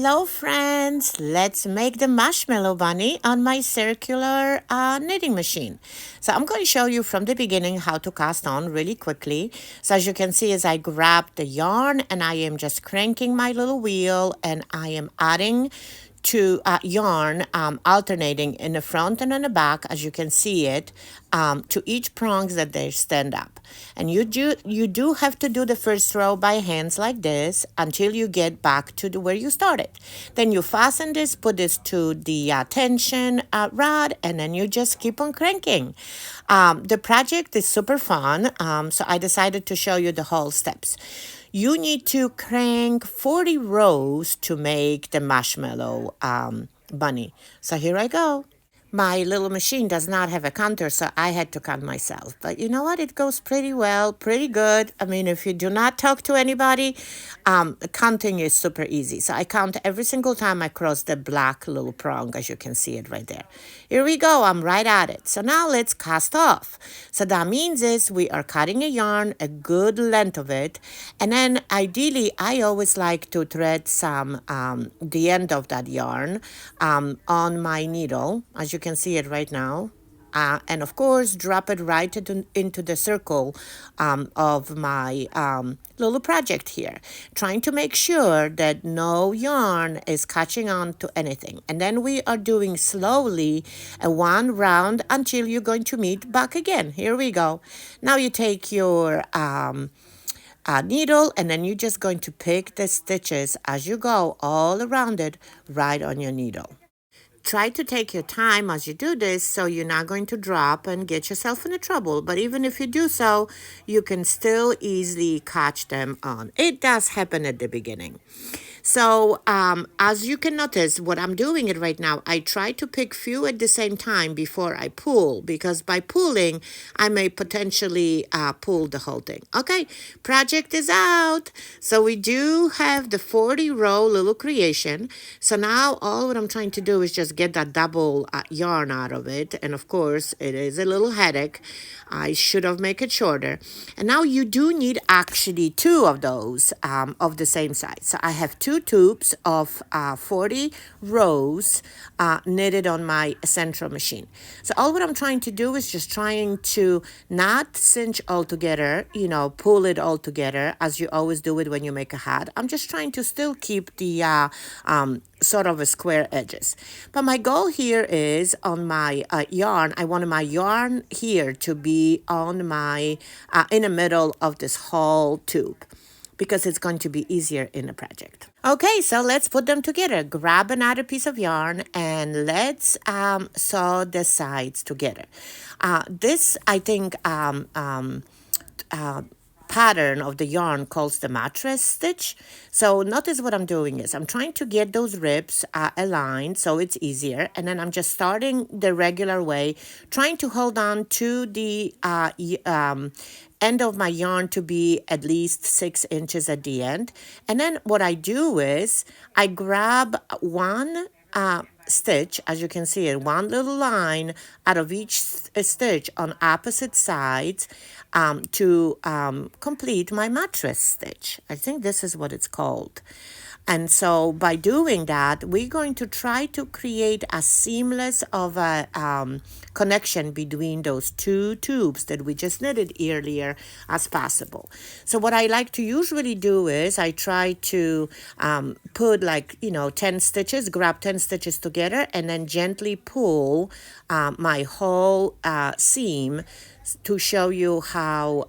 Hello friends, let's make the marshmallow bunny on my circular knitting machine. So I'm going to show you from the beginning how to cast on really quickly. So as you can see, as I grab the yarn and I am just cranking my little wheel and I am adding to yarn, alternating in the front and on the back, as you can see it, to each prongs that they stand up. And you do have to do the first row by hands like this until you get back to where you started. Then you fasten this, put this to the tension rod, and then you just keep on cranking. The project is super fun, so I decided to show you the whole steps. You need to crank 40 rows to make the marshmallow bunny. So here I go. My little machine does not have a counter, so I had to count myself. But you know what? It goes pretty well, pretty good. I mean, if you do not talk to anybody, counting is super easy. So I count every single time I cross the black little prong, as you can see it right there. Here we go. I'm right at it. So now let's cast off. So that means is we are cutting a yarn, a good length of it. And then ideally, I always like to thread some, the end of that yarn on my needle, as you can see it right now. And of course, drop it right into the circle of my little project here, trying to make sure that no yarn is catching on to anything. And then we are doing slowly a one round until you're going to meet back again. Here we go. Now you take your needle and then you're just going to pick the stitches as you go all around it right on your needle. Try to take your time as you do this so you're not going to drop and get yourself into trouble. But even if you do so, you can still easily catch them on. It does happen at the beginning. So as you can notice, what I'm doing it right now, I try to pick few at the same time before I pull, because by pulling, I may potentially pull the whole thing. Okay, project is out. So we do have the 40 row little creation. So now all what I'm trying to do is just get that double yarn out of it. And of course, it is a little headache. I should have made it shorter. And now you do need actually two of those of the same size. So I have two tubes of 40 rows knitted on my central machine. So all what I'm trying to do is just trying to not cinch all together, you know, pull it all together as you always do it when you make a hat. I'm just trying to still keep the sort of a square edges. But my goal here is on my yarn, I wanted my yarn here to be on my, in the middle of this whole tube, because it's going to be easier in the project. Okay, so let's put them together. Grab another piece of yarn and let's sew the sides together. This, I think, pattern of the yarn calls the mattress stitch. So notice what I'm doing is I'm trying to get those ribs aligned so it's easier, and then I'm just starting the regular way, trying to hold on to the end of my yarn to be at least 6 inches at the end. And then what I do is I grab one stitch, as you can see it, one little line out of each stitch on opposite sides to complete my mattress stitch. I think this is what it's called. And so by doing that, we're going to try to create as seamless of a connection between those two tubes that we just knitted earlier as possible. So what I like to usually do is I try to put 10 stitches, grab 10 stitches together, and then gently pull my whole seam to show you how,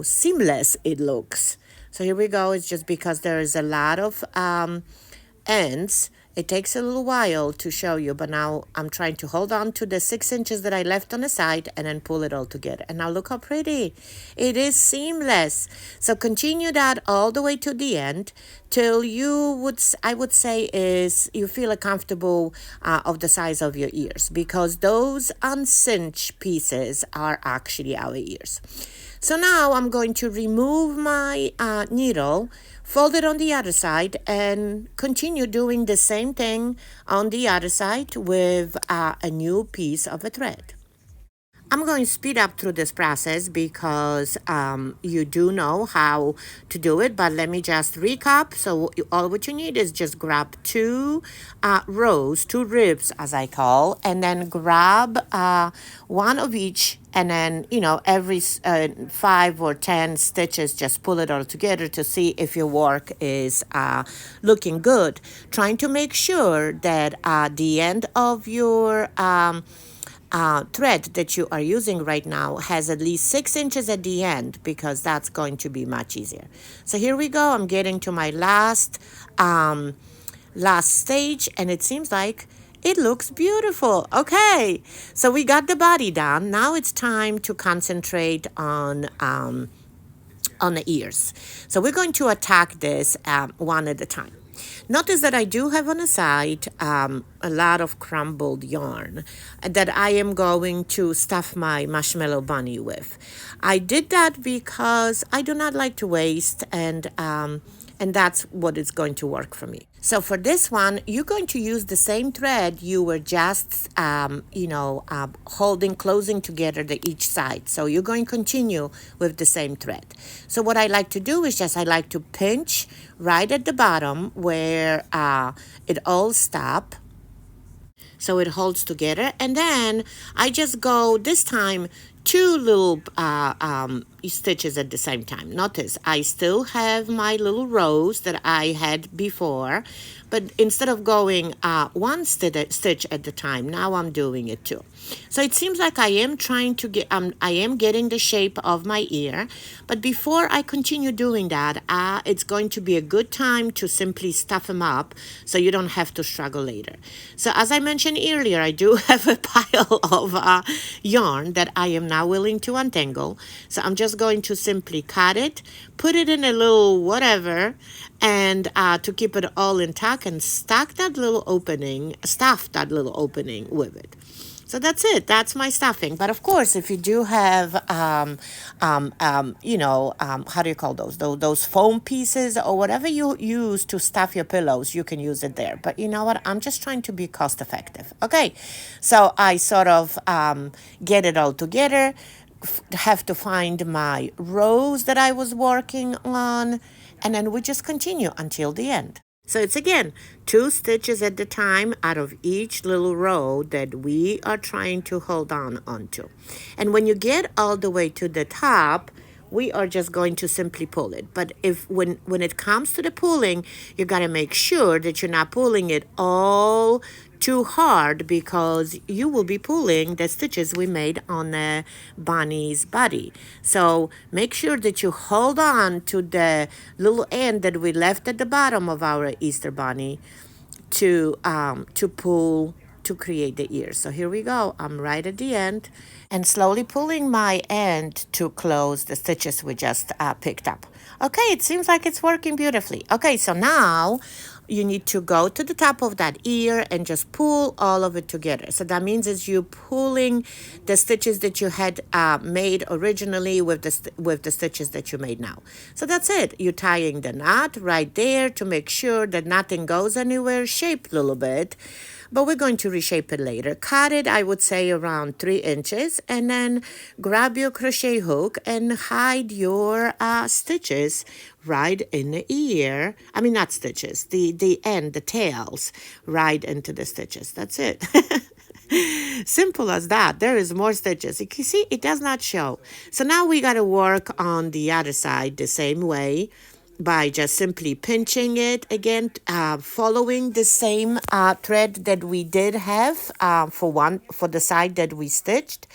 seamless it looks. So here we go. It's just because there is a lot of ends. It takes a little while to show you, but now I'm trying to hold on to the 6 inches that I left on the side and then pull it all together. And now look how pretty. It is seamless. So continue that all the way to the end till I would say is you feel comfortable of the size of your ears, because those uncinched pieces are actually our ears. So now I'm going to remove my needle, fold it on the other side, and continue doing the same thing on the other side with a new piece of a thread. I'm going to speed up through this process because you do know how to do it, but let me just recap. So all what you need is just grab two rows, two ribs as I call, and then grab one of each, and then, you know, every 5 or 10 stitches, just pull it all together to see if your work is looking good. Trying to make sure that the end of your thread that you are using right now has at least 6 inches at the end, because that's going to be much easier. So here we go. I'm getting to my last stage, and it seems like it looks beautiful. Okay, so we got the body done. Now it's time to concentrate on the ears. So we're going to attack this one at a time. Notice that I do have on the side a lot of crumbled yarn that I am going to stuff my marshmallow bunny with. I did that because I do not like to waste, and that's what is going to work for me. So for this one, you're going to use the same thread you were just, closing together the each side. So you're going to continue with the same thread. So what I like to do is I like to pinch right at the bottom where it all stop, so it holds together, and then I just go this time two little stitches at the same time. Notice I still have my little rows that I had before, but instead of going one stitch at the time, now I'm doing it two. So it seems like I am trying to get, I am getting the shape of my ear, but before I continue doing that, it's going to be a good time to simply stuff them up so you don't have to struggle later. So as I mentioned earlier, I do have a pile of yarn that I am now willing to untangle. So I'm just going to simply cut it, put it in a little whatever, and to keep it all intact, and stuff that little opening with it. So that's it. That's my stuffing. But of course, if you do have, how do you call those? Those foam pieces or whatever you use to stuff your pillows, you can use it there. But you know what? I'm just trying to be cost effective. Okay. So I sort of get it all together, have to find my rows that I was working on, and then we just continue until the end. So it's again 2 stitches at the time out of each little row that we are trying to hold on onto. And when you get all the way to the top, we are just going to simply pull it. But when it comes to the pulling, you got to make sure that you're not pulling it all too hard, because you will be pulling the stitches we made on the bunny's body. So make sure that you hold on to the little end that we left at the bottom of our Easter bunny to pull to create the ears. So here we go. I'm right at the end and slowly pulling my end to close the stitches we just picked up. Okay, it seems like it's working beautifully. Okay, so now you need to go to the top of that ear and just pull all of it together. So that means is you pulling the stitches that you had made originally with the stitches that you made now. So that's it. You're tying the knot right there to make sure that nothing goes anywhere, shaped a little bit. But we're going to reshape it later. Cut it, I would say, around 3 inches, and then grab your crochet hook and hide your stitches right in the ear. I mean, not stitches, the end, the tails, right into the stitches. That's it. Simple as that. There is more stitches. You can see it does not show. So now we got to work on the other side the same way, by just simply pinching it again, following the same thread that we did have for the side that we stitched,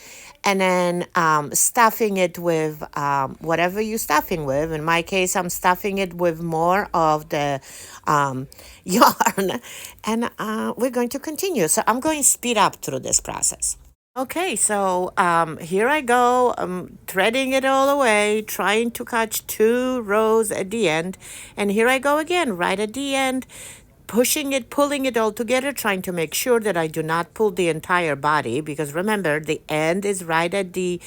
and then stuffing it with whatever you're stuffing with. In my case, I'm stuffing it with more of the yarn, and we're going to continue. So I'm going to speed up through this process. Okay, so here I go. I'm threading it all away, trying to catch 2 rows at the end. And here I go again, right at the end, pushing it, pulling it all together, trying to make sure that I do not pull the entire body, because remember, the end is right at the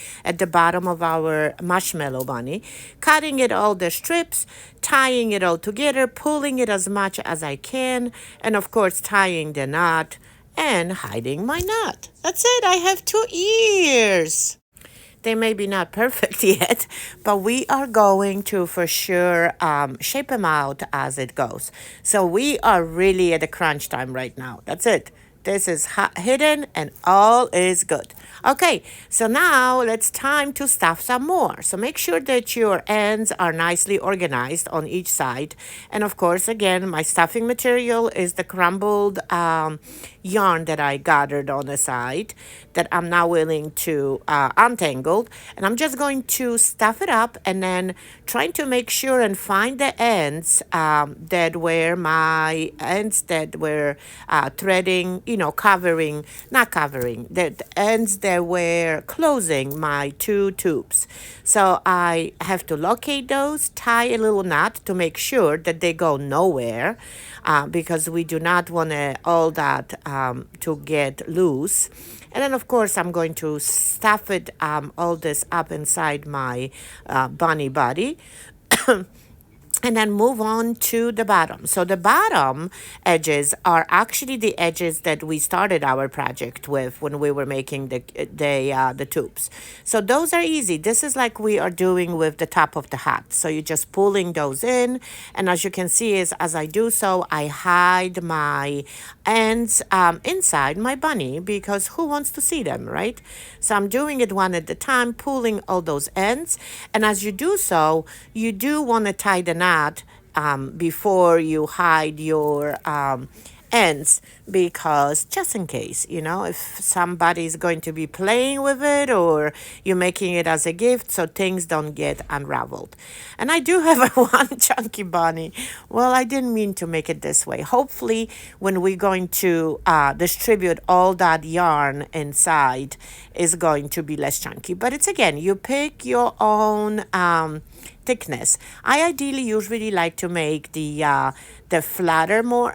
bottom of our marshmallow bunny. Cutting it all the strips, tying it all together, pulling it as much as I can, and of course tying the knot, and hiding my knot. That's it. I have 2 ears. They may be not perfect yet, but we are going to for sure shape them out as it goes. So we are really at the crunch time right now. That's it. This is hidden and all is good. Okay, so now it's time to stuff some more. So make sure that your ends are nicely organized on each side. And of course, again, my stuffing material is the crumbled yarn that I gathered on the side that I'm now willing to untangle. And I'm just going to stuff it up and then trying to make sure and find the ends that were my ends that were threading, covering, not covering, the ends that were closing my 2 tubes. So I have to locate those, tie a little knot to make sure that they go nowhere because we do not want all that to get loose. And then, of course, I'm going to stuff it, all this up inside my bunny body. And then move on to the bottom. So the bottom edges are actually the edges that we started our project with when we were making the tubes. So those are easy. This is like we are doing with the top of the hat. So you're just pulling those in, and as you can see, is as I do so, I hide my ends inside my bunny because who wants to see them, right? So I'm doing it one at a time, pulling all those ends, and as you do so, you do want to tie the knot before you hide your ends because just in case, if somebody is going to be playing with it or you're making it as a gift so things don't get unraveled. And I do have a one chunky bunny. Well, I didn't mean to make it this way. Hopefully, when we're going to distribute all that yarn inside is going to be less chunky. But it's again, you pick your own thickness. I ideally usually like to make the flatter more.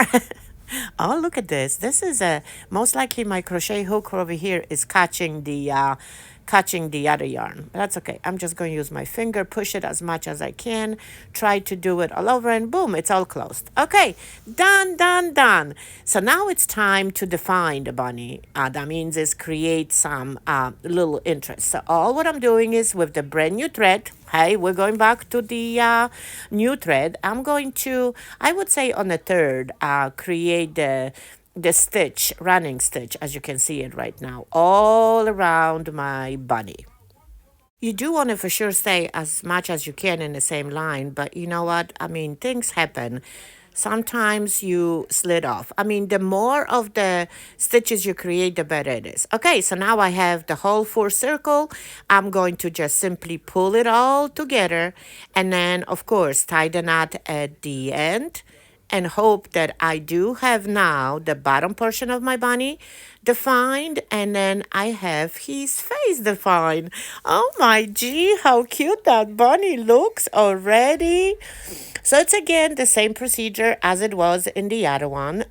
Oh, look at this. This is most likely my crochet hook over here is catching the other yarn. But that's okay. I'm just going to use my finger, push it as much as I can, try to do it all over, and boom, it's all closed. Okay, done, done, done. So now it's time to define the bunny. That means is create some little interest. So all what I'm doing is with the brand new thread. Hey, we're going back to the new thread. I'm going to, I would say on the third, create the stitch, running stitch, as you can see it right now, all around my bunny. You do want to for sure stay as much as you can in the same line, but you know what? I mean, things happen. Sometimes you slid off. I mean, the more of the stitches you create, the better it is. Okay, so now I have the whole full circle. I'm going to just simply pull it all together and then, of course, tie the knot at the end and hope that I do have now the bottom portion of my bunny defined, and then I have his face defined. Oh my gee, how cute that bunny looks already. So it's again the same procedure as it was in the other one.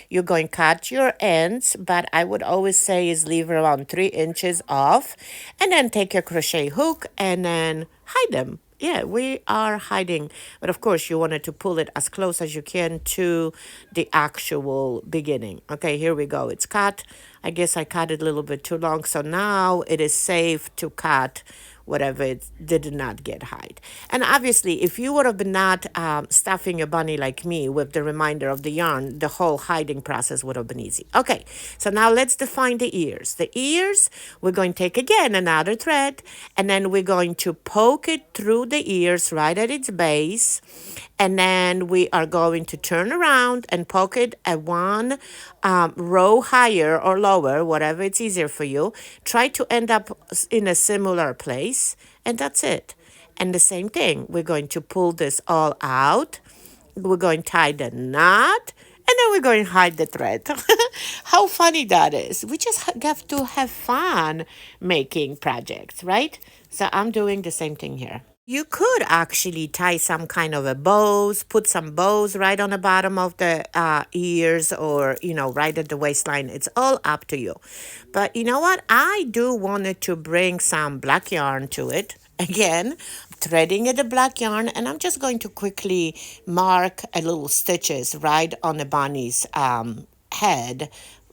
You're going to cut your ends, but I would always say is leave around 3 inches off, and then take your crochet hook and then hide them. Yeah, we are hiding, but of course you wanted to pull it as close as you can to the actual beginning. Okay, here we go. It's cut. I guess I cut it a little bit too long, so now it is safe to cut whatever it did not get hide. And obviously, if you would have been not stuffing a bunny like me with the reminder of the yarn, the whole hiding process would have been easy. Okay, so now let's define the ears. The ears, we're going to take again another thread, and then we're going to poke it through the ears right at its base, and then we are going to turn around and poke it at one row higher or lower, whatever it's easier for you. Try to end up in a similar place, and that's it. And the same thing, we're going to pull this all out. We're going to tie the knot, and then we're going to hide the thread. How funny that is. We just have to have fun making projects, right? So I'm doing the same thing here. You could actually tie some kind of a bows, put some bows right on the bottom of the ears or, right at the waistline. It's all up to you. But you know what? I do wanted to bring some black yarn to it. Again, threading at the black yarn, and I'm just going to quickly mark a little stitches right on the bunny's head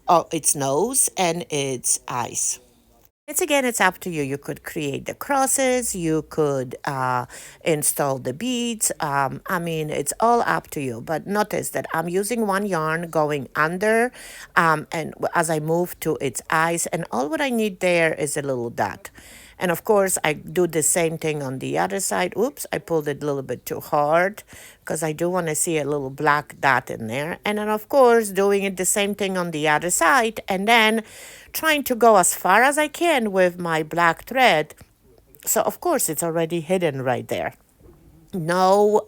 its nose and its eyes. It's up to you. You could create the crosses, you could install the beads. I mean, it's all up to you. But notice that I'm using one yarn going under, and as I move to its eyes, and all what I need there is a little dot. And of course, I do the same thing on the other side. Oops, I pulled it a little bit too hard because I do want to see a little black dot in there. And then, of course, doing it the same thing on the other side, and then trying to go as far as I can with my black thread. So, of course, it's already hidden right there. No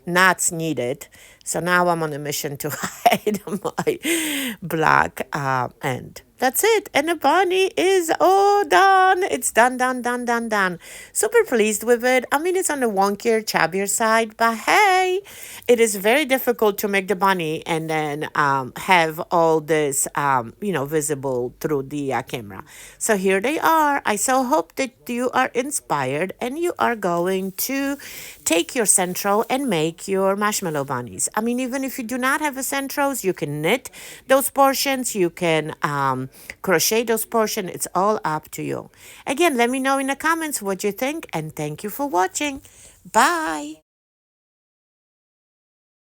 knots needed. So now I'm on a mission to hide my black end. That's it. And the bunny is all done. It's done, done, done, done, done. Super pleased with it. I mean, it's on the wonkier, chubbier side, but hey, it is very difficult to make the bunny and then have all this, visible through the camera. So here they are. I so hope that you are inspired and you are going to take your centro and make your marshmallow bunnies. I mean, even if you do not have a centros, you can knit those portions, you can crochet those portions. It's all up to you. Again, let me know in the comments what you think, and thank you for watching. Bye.